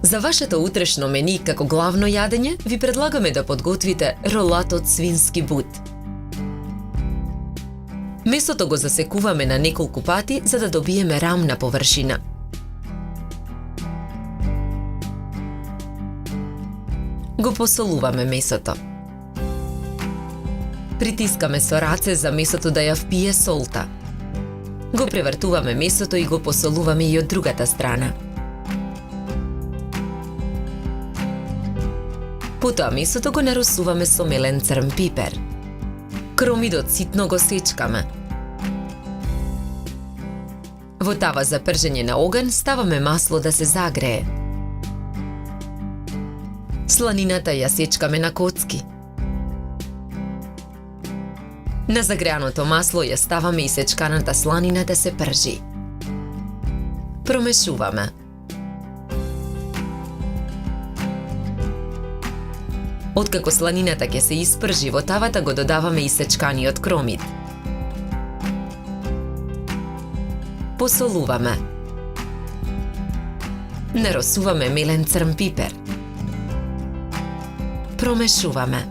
За вашето утрешно мени како главно јадење ви предлагаме да подготвите ролат од свински бут. Месото го засекуваме на неколку пати за да добиеме рамна површина. Го посолуваме месото. Притискаме со раце за месото да ја впие солта. Го превртуваме месото и го посолуваме и од другата страна. Потоа месото го нарусуваме со мелен црн пипер. Кромидот ситно го сечкаме. Во тава за пржење на оган ставаме масло да се загрее. Сланината ја сечкаме на коцки. На загреаното масло ја ставаме и сечканата сланина да се пржи. Промешуваме. Откако сланината ќе се испржи, во тавата го додаваме и сечканиот кромид. Посолуваме. Наросуваме мелен црн пипер. Промешуваме.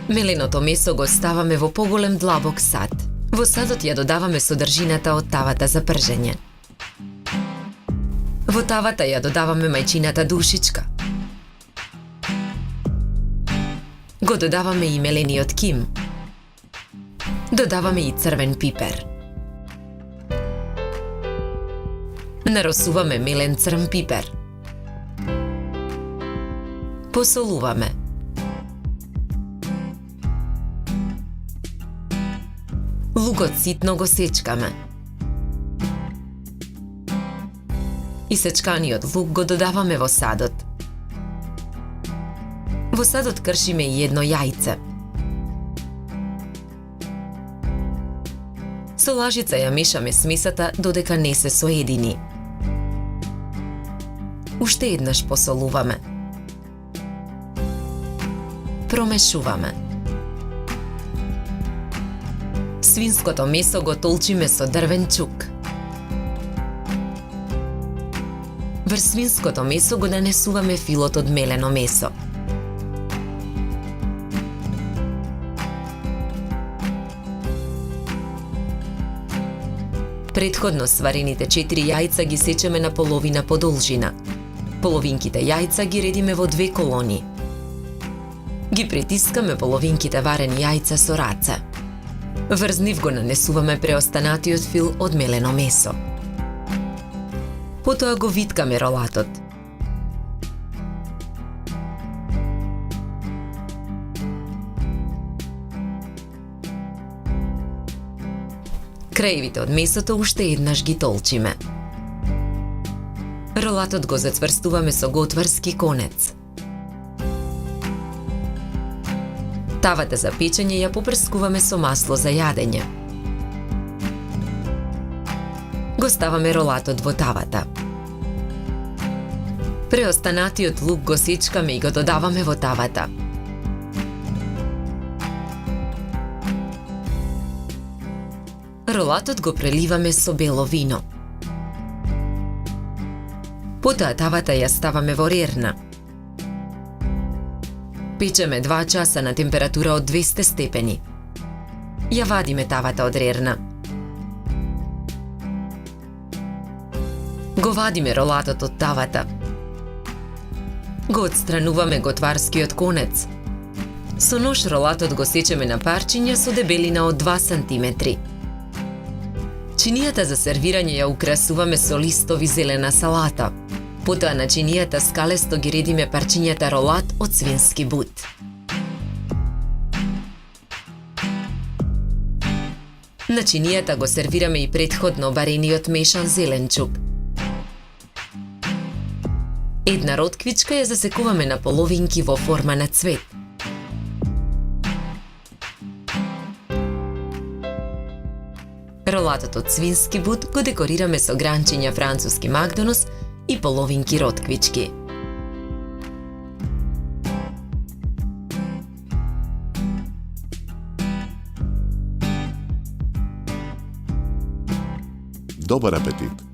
Меленото месо го ставаме во поголем длабок сад. Во садот ја додаваме содржината од тавата за пржење. Во тавата ја додаваме мајчината душичка. Го додаваме и мелениот ким. Додаваме и црвен пипер. Наросуваме мелен црн пипер. Посолуваме. Лукот ситно го сечкаме. И сечканиот лук го додаваме во садот. Во садот кршиме и едно јајце. Со лажица ја мешаме смесата додека не се соедини. Уште еднаш посолуваме. Промешуваме. Свинското месо го толчиме со дрвен чук. Врз свинското месо го нанесуваме филот од мелено месо. Претходно сварените 4 јајца ги сечеме на половина по должина. Половинките јајца ги редиме во 2 колони. Ги притискаме половинките варени јајца со раце. Врз нив го нанесуваме преостанатиот фил од мелено месо. Потоа го виткаме ролатот. Краевите од месото уште еднаш ги толчиме. Ролатот го зацврстуваме со готварски конец. Тавата за печење ја попрскуваме со масло за јадење. Го ставаме ролатот во тавата. Преостанатиот лук го сечкаме и го додаваме во тавата. Ролатот го преливаме со бело вино. Потоа тавата ја ставаме во рерна. Печеме 2 часа на температура од 200 степени. Ја вадиме тавата од рерна. Го вадиме ролатот од тавата. Го отстрануваме готварскиот конец. Со нож ролатот го сечеме на парчиња со дебелина од 2 сантиметри. Чинијата за сервирање ја украсуваме со листови зелена салата. Потоа на чинијата скалесто ги редиме парчињата ролат од свински бут. На чинијата го сервираме и претходно барениот мешан зеленчук. Една ротквичка ја засекуваме на половинки во форма на цвет. Ролатот од свински бут го декорираме со гранчиња француски макдонос и половинки ротквички. Добар апетит!